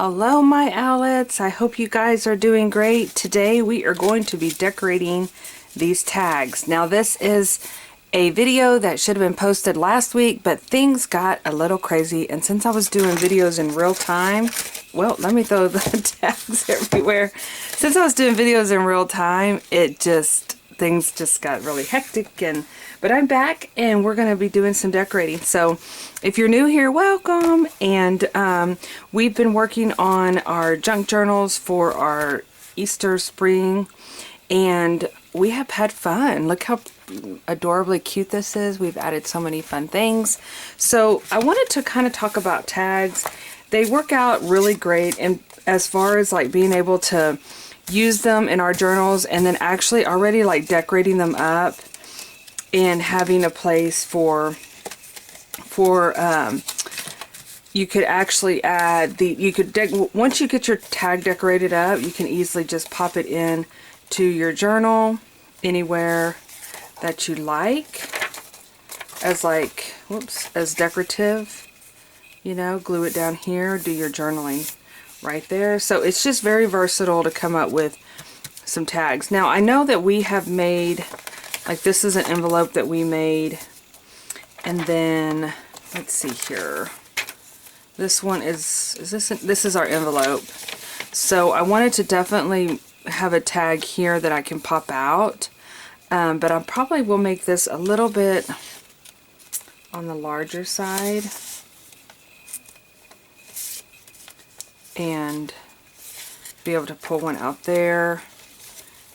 Hello my Owlettes, I hope you guys are doing great. Today we are going to be decorating these tags. Now this is a video that should have been posted last week, but things got a little crazy, and since I was doing videos in real time, well, let me throw the tags everywhere. Since I was doing videos in real time, things just got really hectic, but I'm back and we're going to be doing some decorating. So if you're new here, welcome. And we've been working on our junk journals for our Easter spring, and we have had fun. Look how adorably cute this is. We've added so many fun things. So I wanted to kind of talk about tags. They work out really great, and as far as like being able to use them in our journals, and then actually already like decorating them up and having a place for you could actually add once you get your tag decorated up, you can easily just pop it in to your journal anywhere that you like as as decorative, you know, glue it down here, do your journaling right there. So it's just very versatile to come up with some tags. Now I know that we have made, like, this is an envelope that we made, and then let's see here, this one this is our envelope. So I wanted to definitely have a tag here that I can pop out, but I probably will make this a little bit on the larger side and be able to pull one out there.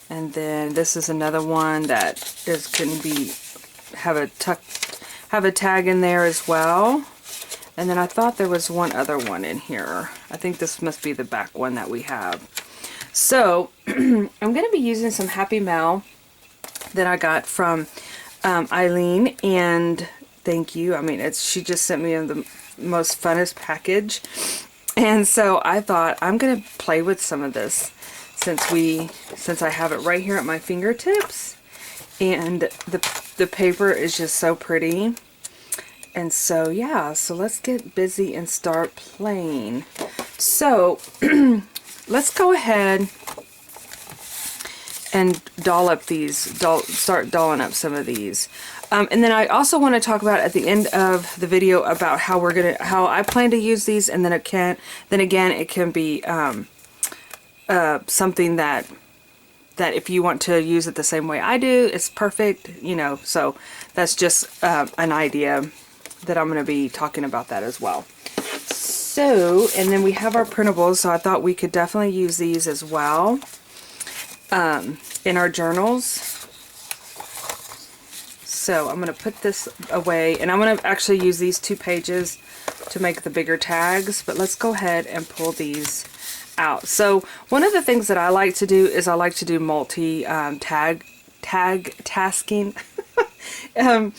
And then this is another one that have a tag in there as well. And then I thought there was one other one in here. I think this must be the back one that we have. So I'm going to be using some Happy Mail that I got from Eileen, and thank you. I mean, she just sent me the most funnest package. And so I thought I'm going to play with some of this since I have it right here at my fingertips, and the paper is just so pretty. And so yeah, so let's get busy and start playing. So let's go ahead and start dolling up some of these. And then I also want to talk about at the end of the video about how I plan to use these, and then again it can be something that if you want to use it the same way I do, it's perfect, you know. So that's just an idea that I'm going to be talking about that as well. So, and then we have our printables, so I thought we could definitely use these as well in our journals. So I'm going to put this away, and I'm going to actually use these 2 pages to make the bigger tags, but let's go ahead and pull these out. So one of the things that I like to do is I like to do multi tag tasking. And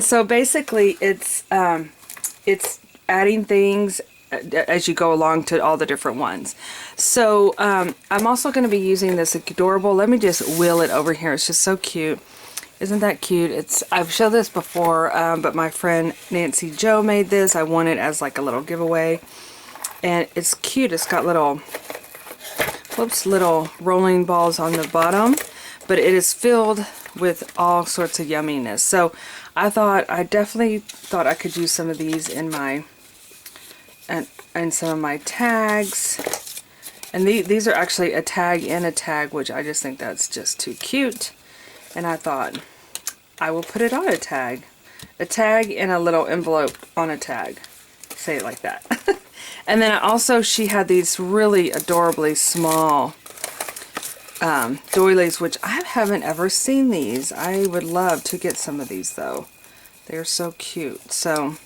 so basically it's adding things as you go along to all the different ones. So I'm also going to be using this adorable, let me just wheel it over here, it's just so cute. Isn't that cute? I've showed this before, but my friend Nancy Jo made this. I won it as like a little giveaway, and it's cute. It's got little rolling balls on the bottom, but it is filled with all sorts of yumminess. So I definitely thought I could use some of these in some of my tags. And these are actually a tag in a tag, which I just think that's just too cute. And I thought I will put it on a tag in a little envelope on a tag. Say it like that. And then she had these really adorably small doilies, which I haven't ever seen these. I would love to get some of these though. They're so cute. So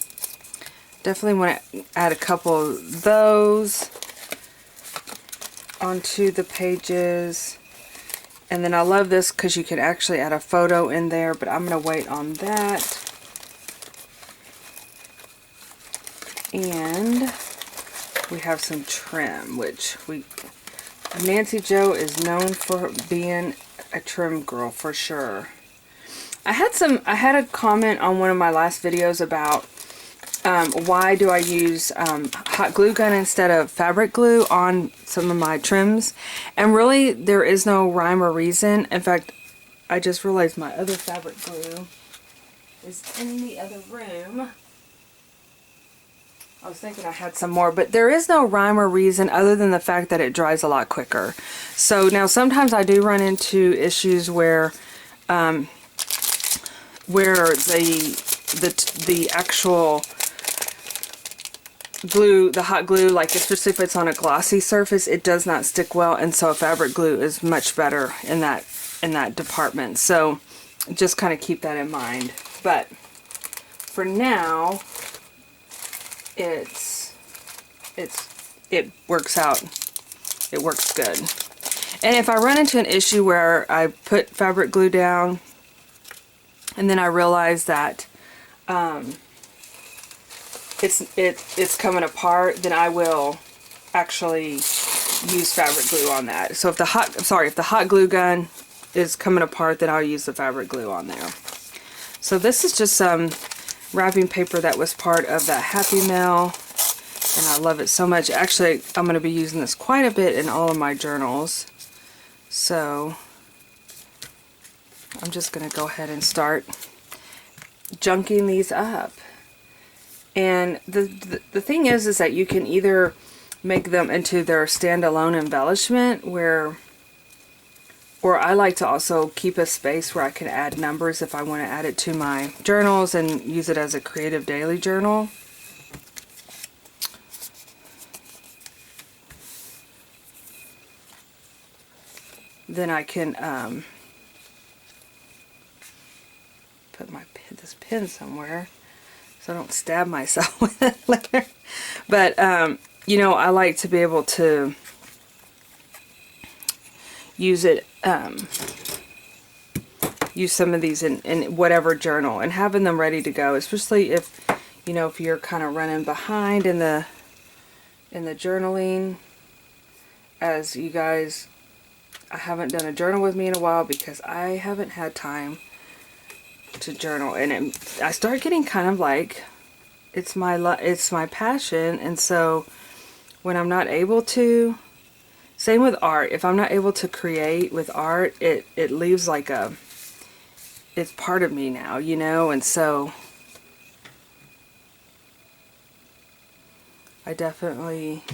definitely want to add a couple of those onto the pages. And then I love this because you can actually add a photo in there, but I'm going to wait on that. And we have some trim, which Nancy Jo is known for being a trim girl for sure. I had a comment on one of my last videos about why do I use hot glue gun instead of fabric glue on some of my trims. And really, there is no rhyme or reason. In fact, I just realized my other fabric glue is in the other room. I was thinking I had some more, but there is no rhyme or reason other than the fact that it dries a lot quicker. So now sometimes I do run into issues where the actual glue, the hot glue, like especially if it's on a glossy surface, it does not stick well, and so fabric glue is much better in that department. So just kind of keep that in mind. But for now, it works out. It works good. And if I run into an issue where I put fabric glue down and then I realize that it's coming apart, then I will actually use fabric glue on that. So if the hot glue gun is coming apart, then I'll use the fabric glue on there. So this is just some wrapping paper that was part of that Happy Mail, and I love it so much. Actually, I'm going to be using this quite a bit in all of my journals. So I'm just going to go ahead and start junking these up. And the thing is that you can either make them into their standalone embellishment, or I like to also keep a space where I can add numbers if I want to add it to my journals and use it as a creative daily journal. Then I can put this pen somewhere so I don't stab myself with it later. But you know, I like to be able to use it, use some of these in whatever journal, and having them ready to go, especially if, you know, if you're kind of running behind in the journaling. As you guys, I haven't done a journal with me in a while because I haven't had time to journal, and I start getting kind of like, it's my passion, and so when I'm not able to, same with art, if I'm not able to create with art, it leaves like it's part of me now, you know, and so I definitely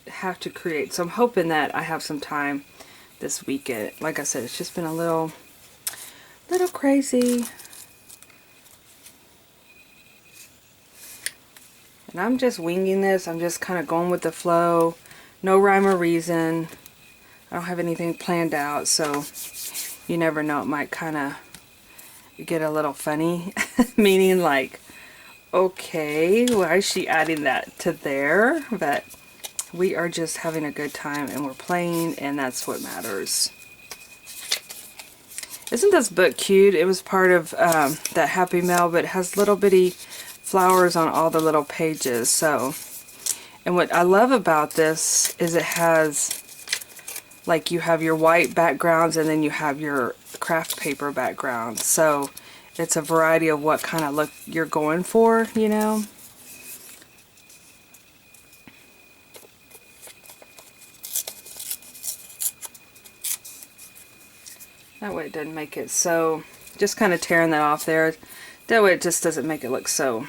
have to create. So I'm hoping that I have some time this weekend. Like I said, it's just been a little crazy. And I'm just winging this. I'm just kind of going with the flow. No rhyme or reason. I don't have anything planned out, so you never know. It might kind of get a little funny. Meaning like, okay, why is she adding that to there? But we are just having a good time and we're playing, and that's what matters. Isn't this book cute? It was part of that Happy Mail, but it has little bitty flowers on all the little pages. So, and what I love about this is it has, like, you have your white backgrounds and then you have your craft paper background. So it's a variety of what kind of look you're going for, you know. That way it doesn't make it so, just kind of tearing that off there. That way it just doesn't make it look so,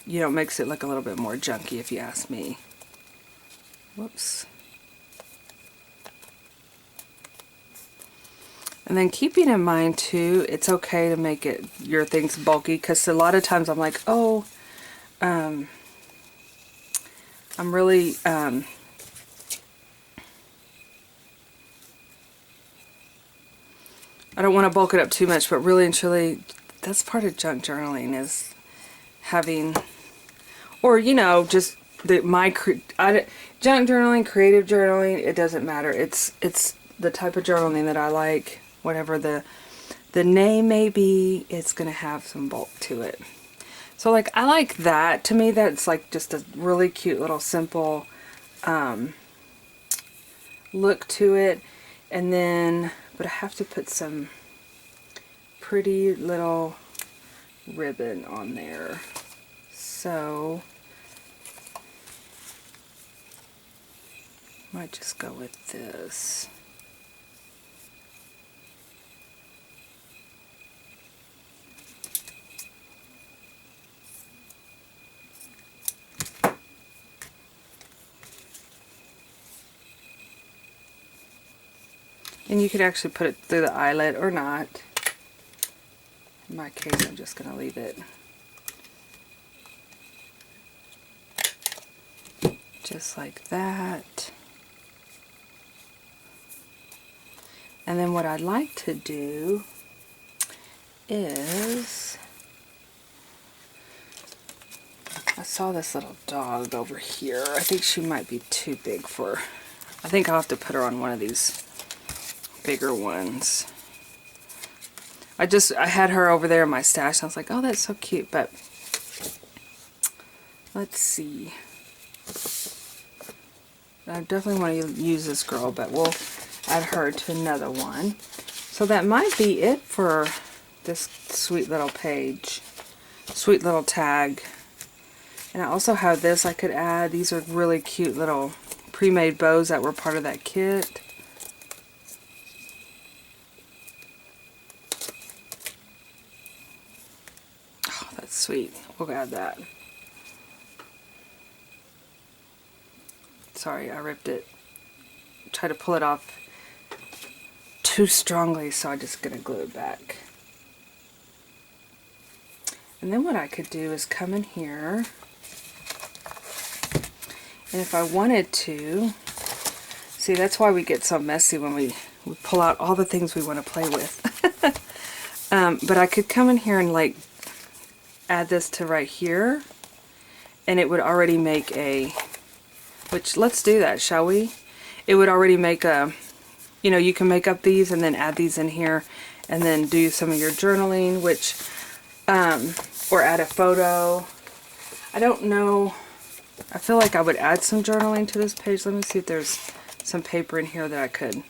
you know, makes it look a little bit more junky if you ask me. Whoops. And then keeping in mind too, it's okay to make it your things bulky, because a lot of times I'm like, oh, I'm really, I don't want to bulk it up too much, but really and truly, that's part of junk journaling, is having, or, you know, just junk journaling, creative journaling, it doesn't matter. It's the type of journaling that I like. Whatever the name may be, it's going to have some bulk to it. So, like, I like that. To me, that's like just a really cute little simple look to it. And then but I have to put some pretty little ribbon on there. So might just go with this. And you could actually put it through the eyelet or not. In my case, I'm just going to leave it just like that. And then what I'd like to do is, I saw this little dog over here. I think she might be too big for, I think I'll have to put her on one of these bigger ones. I had her over there in my stash. I was like, oh, that's so cute, but let's see. I definitely want to use this girl, but we'll add her to another one. So that might be it for this sweet little page, sweet little tag. And I also have this I could add. These are really cute little pre-made bows that were part of that kit. Oh, that's sweet. We'll add that. Sorry, I ripped it. Try to pull it off too strongly, so I'm just going to glue it back. And then what I could do is come in here, and if I wanted to, see, that's why we get so messy when we pull out all the things we want to play with. But I could come in here and like add this to right here, and it would already make a, which let's do that, shall we? It would already make a, you know, you can make up these and then add these in here and then do some of your journaling, which, or add a photo. I don't know. I feel like I would add some journaling to this page. Let me see if there's some paper in here that I could,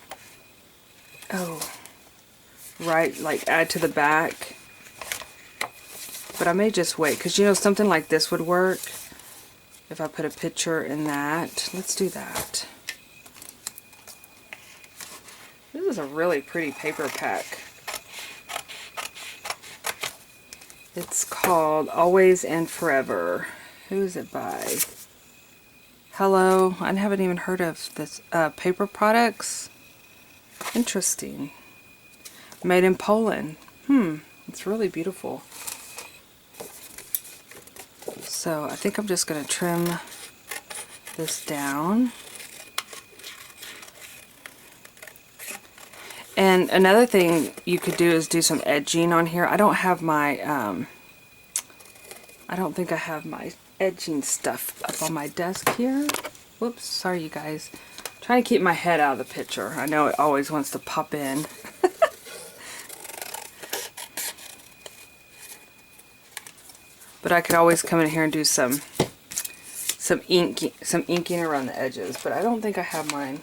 right, like add to the back. But I may just wait, because you know, something like this would work if I put a picture in that. Let's do that. This is a really pretty paper pack. It's called Always and Forever. Who is it by? Hello. I haven't even heard of this paper products. Interesting. Made in Poland. It's really beautiful. So I think I'm just going to trim this down. And another thing you could do is do some edging on here. I don't have my, I don't think I have my edging stuff up on my desk here. Whoops, sorry you guys. I'm trying to keep my head out of the picture. I know it always wants to pop in. But I could always come in here and do some inking around the edges. But I don't think I have mine.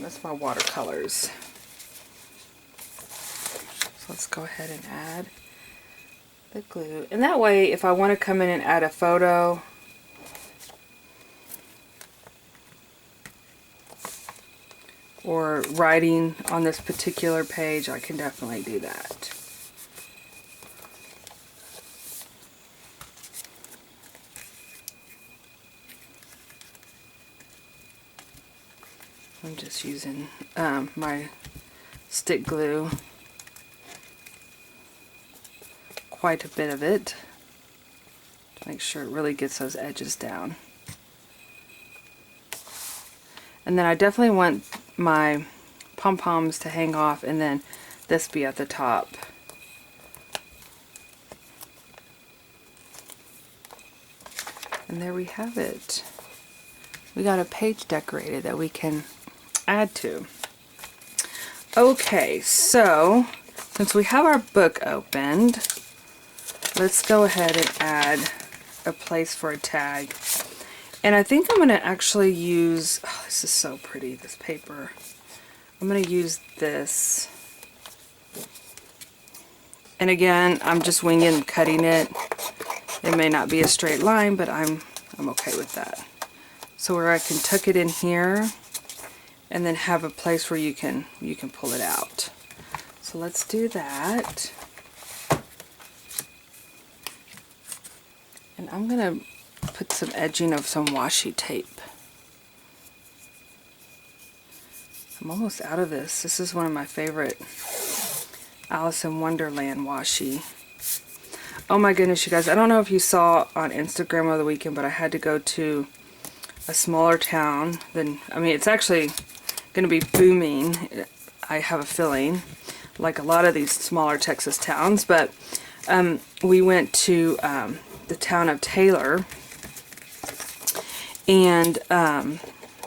That's my watercolors. So let's go ahead and add the glue. And that way, if I want to come in and add a photo, or writing on this particular page, I can definitely do that. I'm just using my stick glue, quite a bit of it, to make sure it really gets those edges down. And then I definitely want my pom-poms to hang off and then this be at the top. And there we have it. We got a page decorated that we can add to. Okay, so since we have our book opened, let's go ahead and add a place for a tag. And I think I'm going to actually use, oh, this is so pretty, this paper. I'm going to use this. And again, I'm just winging cutting it. It may not be a straight line, but I'm okay with that. So where I can tuck it in here and then have a place where you can pull it out. So let's do that. And I'm going to put some edging of some washi tape. I'm almost out of this. This is one of my favorite Alice in Wonderland washi. Oh my goodness, you guys. I don't know if you saw on Instagram over the weekend, but I had to go to a smaller town than, I mean, it's actually going to be booming, I have a feeling, like a lot of these smaller Texas towns, but we went to the town of Taylor, and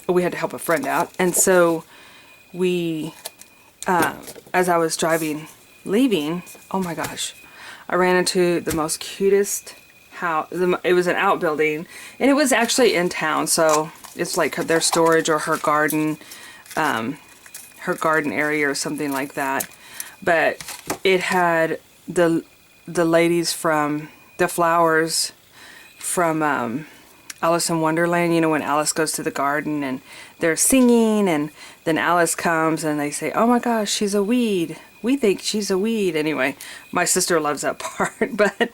we had to help a friend out, and so we, as I was leaving, oh my gosh, I ran into the most cutest house. It was an outbuilding, and it was actually in town, so it's like their storage or her garden area or something like that. But it had the ladies from the flowers from Alice in Wonderland, you know, when Alice goes to the garden and they're singing, and then Alice comes and they say, oh my gosh, she's a weed. We think she's a weed. Anyway, my sister loves that part, but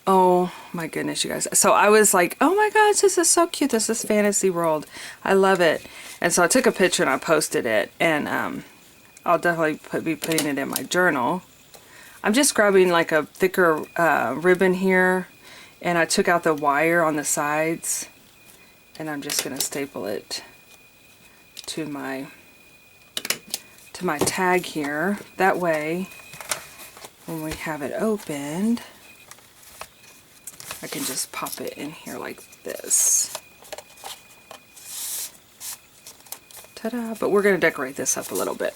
oh my goodness, you guys. So I was like, oh my gosh, this is so cute. This is Fantasy World. I love it. And so I took a picture and I posted it, and I'll definitely be putting it in my journal. I'm just grabbing like a thicker ribbon here, and I took out the wire on the sides, and I'm just going to staple it to my tag here. That way, when we have it opened, I can just pop it in here like this. Ta-da! But we're going to decorate this up a little bit.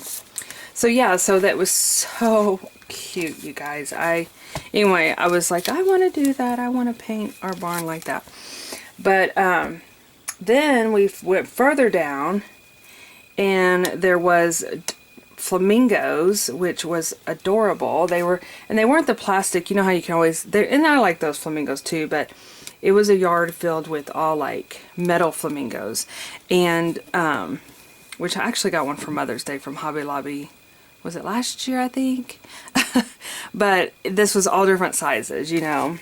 So yeah, so that was so cute, you guys. Anyway, I was like, I want to do that. I want to paint our barn like that. But then we went further down, and there was flamingos, which was adorable. They weren't the plastic. You know how you can always, and I like those flamingos too, but it was a yard filled with all like metal flamingos, and which I actually got one for Mother's Day from Hobby Lobby. Was it last year, I think? But this was all different sizes, you know.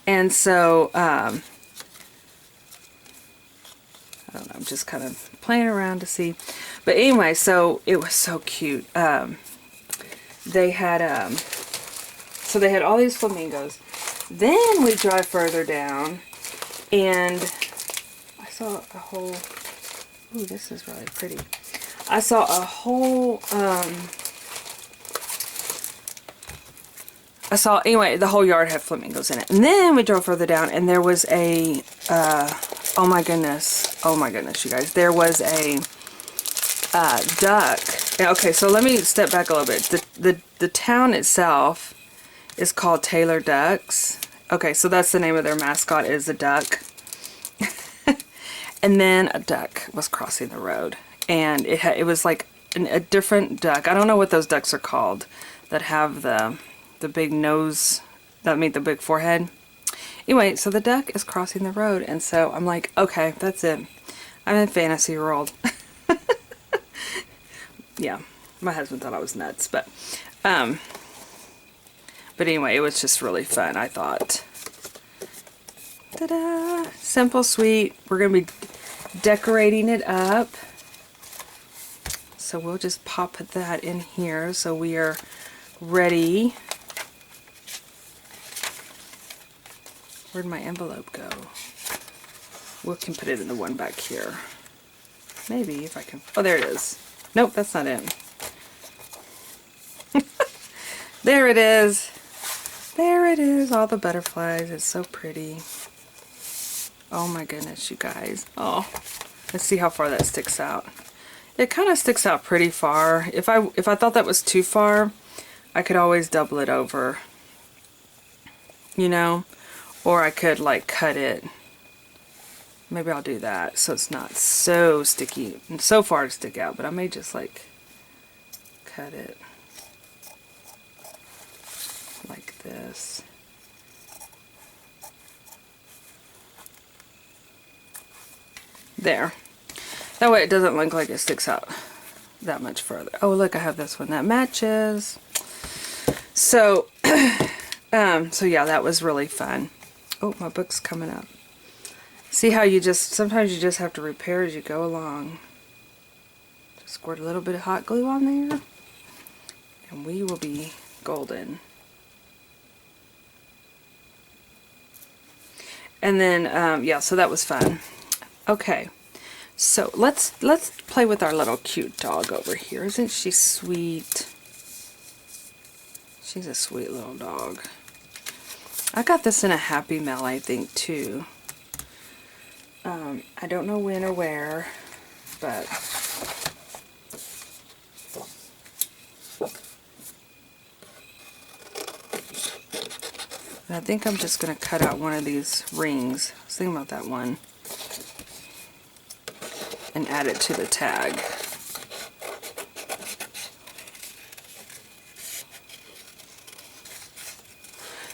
And so, I don't know, I'm just kind of playing around to see. But anyway, so it was so cute. They had, so they had all these flamingos. Then we drive further down, and I saw a whole, ooh, this is really pretty. I saw a whole, anyway, the whole yard had flamingos in it. And then we drove further down, and there was a, oh my goodness, you guys. There was a duck. Okay, so let me step back a little bit. The town itself is called Taylor Ducks. Okay, so that's the name of their mascot, is a duck. And then a duck was crossing the road, and it was like a different duck. I don't know what those ducks are called that have the big nose, that mean the big forehead. Anyway, so the duck is crossing the road, and so I'm like, okay, that's it. I'm in Fantasy World. Yeah, my husband thought I was nuts, but anyway, it was just really fun, I thought. Ta-da! Simple, sweet. We're going to be decorating it up. So we'll just pop that in here so we are ready. Where'd my envelope go? We can put it in the one back here. Maybe if I can. Oh, there it is. Nope, that's not it. There it is. There it is. All the butterflies. It's so pretty. Oh my goodness, you guys. Oh, let's see how far that sticks out. It kind of sticks out pretty far. If I thought that was too far, I could always double it over. You know? Or I could like cut it. Maybe I'll do that so it's not so sticky and so far to stick out, but I may just like cut it like this. There. That way it doesn't look like it sticks out that much further. Oh, look, I have this one that matches. So, so yeah, that was really fun. Oh, my book's coming up. See how you just, sometimes you just have to repair as you go along. Just squirt a little bit of hot glue on there, and we will be golden. And then, yeah, so that was fun. Okay, so let's play with our little cute dog over here. Isn't she sweet? She's a sweet little dog. I got this in a Happy Mail, I think, too. I don't know when or where, but I think I'm just going to cut out one of these rings. I was thinking about that one. And add it to the tag.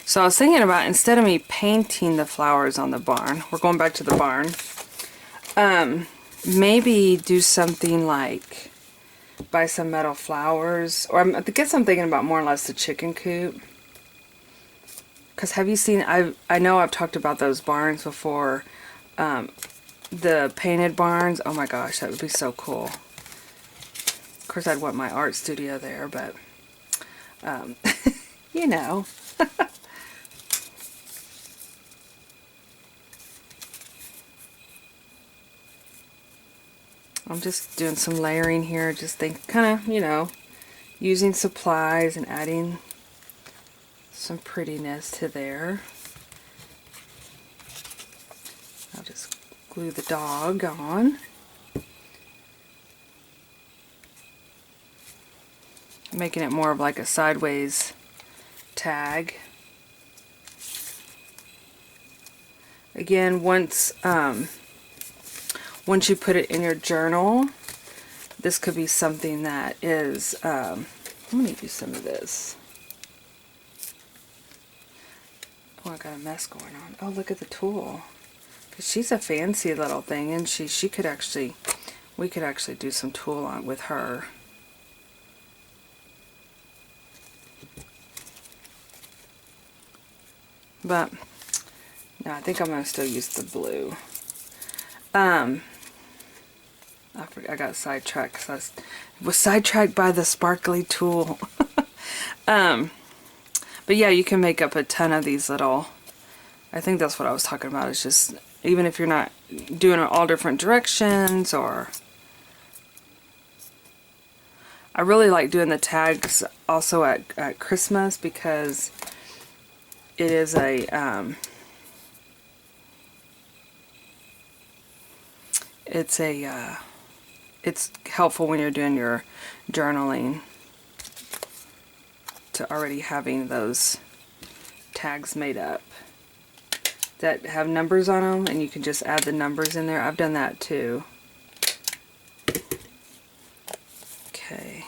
So I was thinking about, instead of me painting the flowers on the barn, we're going back to the barn, maybe do something like buy some metal flowers, or I guess I'm thinking about more or less the chicken coop. Because have you seen, I know I've talked about those barns before, the painted barns. Oh my gosh, that would be so cool. Of course I'd want my art studio there, but you know. I'm just doing some layering here, just kind of, you know, using supplies and adding some prettiness to there. I'll just glue the dog on. Making it more of like a sideways tag. Again, once you put it in your journal, this could be something that is, I'm going to use some of this. Oh, I got a mess going on. Oh, look at the tool. Because she's a fancy little thing, and she could actually, we could actually do some tool on with her. But, no, I think I'm going to still use the blue. I got sidetracked because I was sidetracked by the sparkly tool. But yeah, you can make up a ton of these little, I think that's what I was talking about. It's just, even if you're not doing it all different directions, or I really like doing the tags also at Christmas, because it is a, it's helpful when you're doing your journaling to already having those tags made up that have numbers on them, and you can just add the numbers in there. I've done that too. Okay.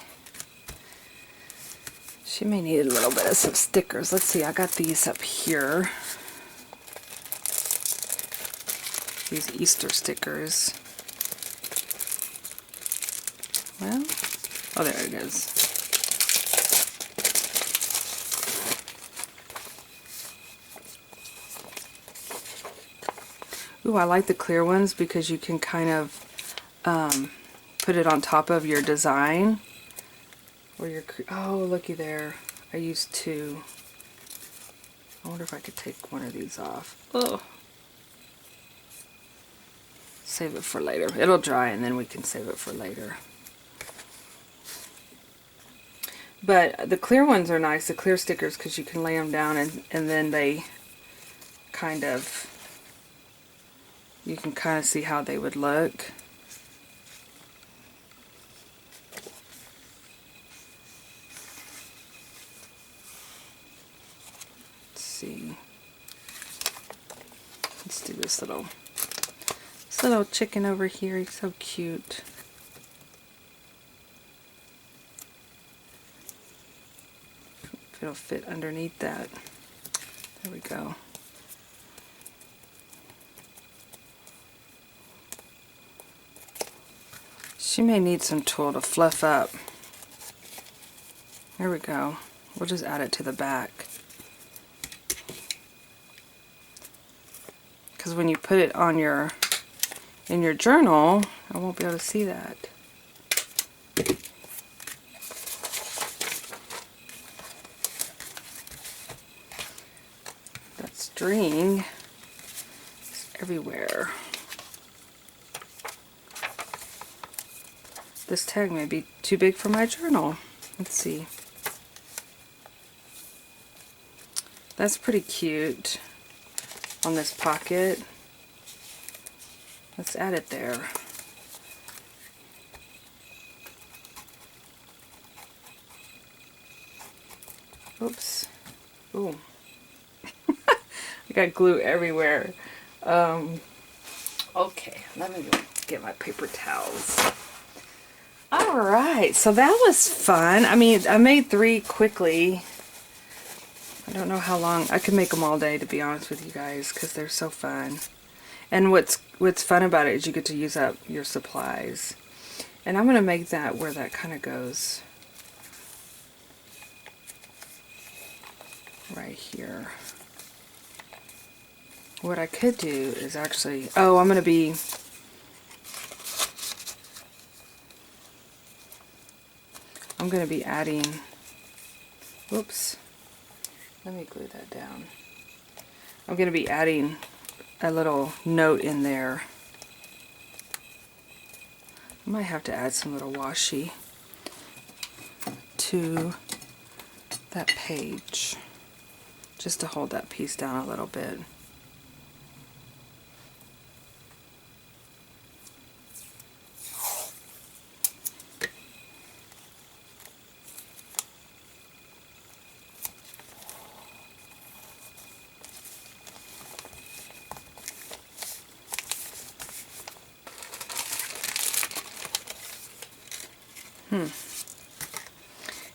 She may need a little bit of some stickers. Let's see, I got these up here. These Easter stickers. Well, oh, there it is. Ooh, I like the clear ones because you can kind of put it on top of your design. Or your, oh, looky there. I used two. I wonder if I could take one of these off. Oh. Save it for later. It'll dry and then we can save it for later. But the clear ones are nice, the clear stickers, because you can lay them down and then they kind of, you can kind of see how they would look. Let's see. Let's do this little chicken over here. He's so cute. If it'll fit underneath that. There we go. She may need some tulle to fluff up. There we go. We'll just add it to the back. Because when you put it on in your journal, I won't be able to see that. That string is everywhere. This tag may be too big for my journal. Let's see. That's pretty cute on this pocket. Let's add it there. Oops. Ooh. I got glue everywhere. Okay, let me go get my paper towels. Alright, so that was fun. I mean, I made 3 quickly. I don't know how long. I could make them all day, to be honest with you guys, because they're so fun. And what's fun about it is you get to use up your supplies. And I'm going to make that where that kind of goes. Right here. What I could do is actually... Oh, I'm going to be... adding... Whoops. Let me glue that down. I'm going to be adding a little note in there. I might have to add some little washi to that page just to hold that piece down a little bit.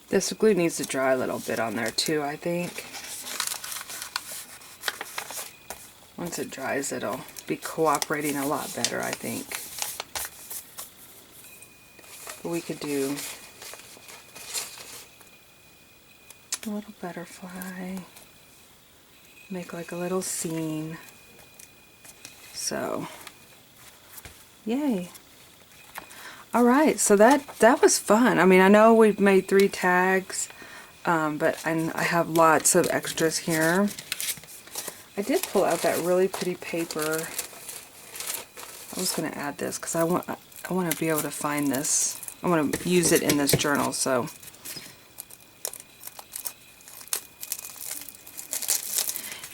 This glue needs to dry a little bit on there too, I think. Once it dries, it'll be cooperating a lot better, I think. But we could do a little butterfly, make like a little scene. So, yay. Alright, so that was fun. I mean, I know we've made 3 tags, but I have lots of extras here. I did pull out that really pretty paper. I was going to add this because I want to be able to find this. I want to use it in this journal, so.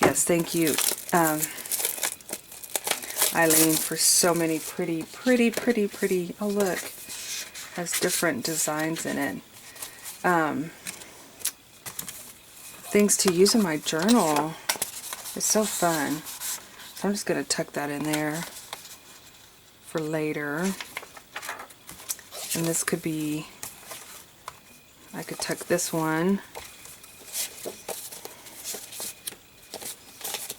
Yes, thank you, Eileen, for so many pretty, oh look, has different designs in it. Things to use in my journal. It's so fun. So I'm just going to tuck that in there for later. And this could be, I could tuck this one.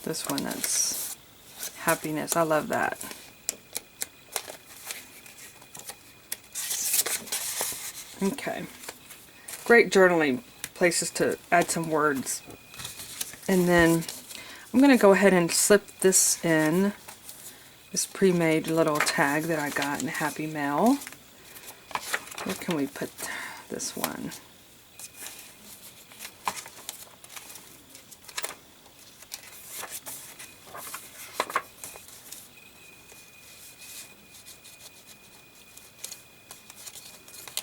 This one, that's happiness. I love that. Okay. Great journaling places to add some words. And then I'm going to go ahead and slip this in, this pre-made little tag that I got in Happy Mail. Where can we put this one?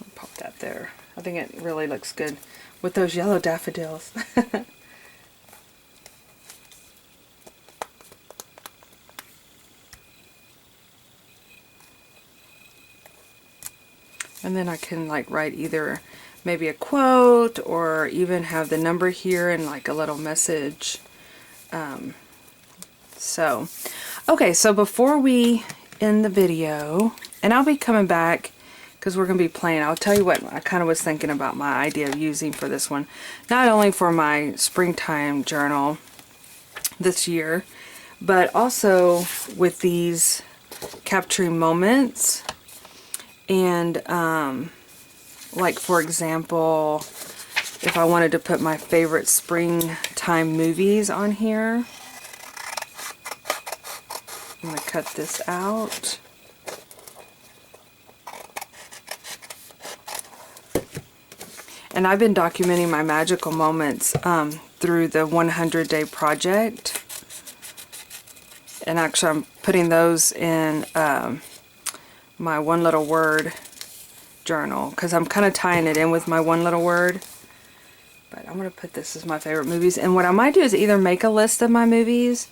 I'll pop that there. I think it really looks good with those yellow daffodils. And then I can like write either maybe a quote or even have the number here and like a little message. So, Okay, so before we end the video, and I'll be coming back because we're going to be playing. I'll tell you what I kind of was thinking about my idea of using for this one. Not only for my springtime journal this year, but also with these capturing moments. And like for example, if I wanted to put my favorite springtime movies on here, I'm going to cut this out. And I've been documenting my magical moments through the 100-day project. And actually I'm putting those in my one little word journal because I'm kind of tying it in with my one little word. But I'm going to put this as my favorite movies. And what I might do is either make a list of my movies,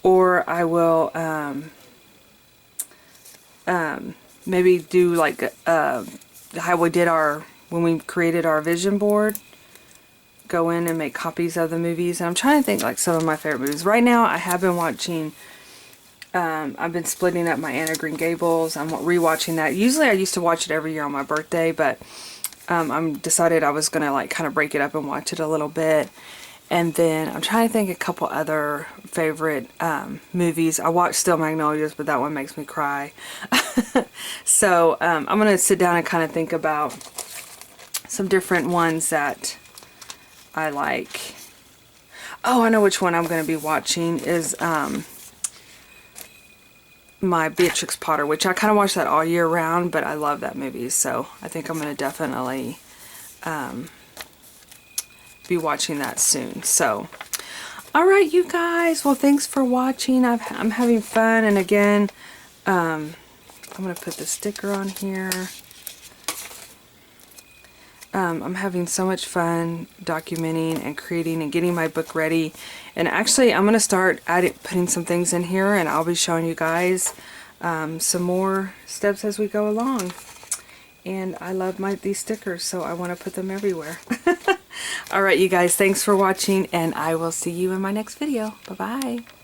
or I will maybe do like how we did when we created our vision board. Go in and make copies of the movies. And I'm trying to think like some of my favorite movies. Right now I have been watching, I've been splitting up my Anne of Green Gables. I'm rewatching that. Usually I used to watch it every year on my birthday, but I'm decided I was going to like kind of break it up and watch it a little bit. And then I'm trying to think a couple other favorite movies. I watched Still Magnolias, but that one makes me cry. So I'm going to sit down and kind of think about some different ones that I like. Oh, I know which one I'm going to be watching is my Beatrix Potter, which I kind of watch that all year round, but I love that movie. So I think I'm going to definitely be watching that soon. So alright you guys, well thanks for watching. I'm having fun, and again I'm going to put the sticker on here. I'm having so much fun documenting and creating and getting my book ready, and actually I'm going to start putting some things in here, and I'll be showing you guys some more steps as we go along. And I love these stickers, so I want to put them everywhere. Alright you guys, thanks for watching, and I will see you in my next video. Bye bye.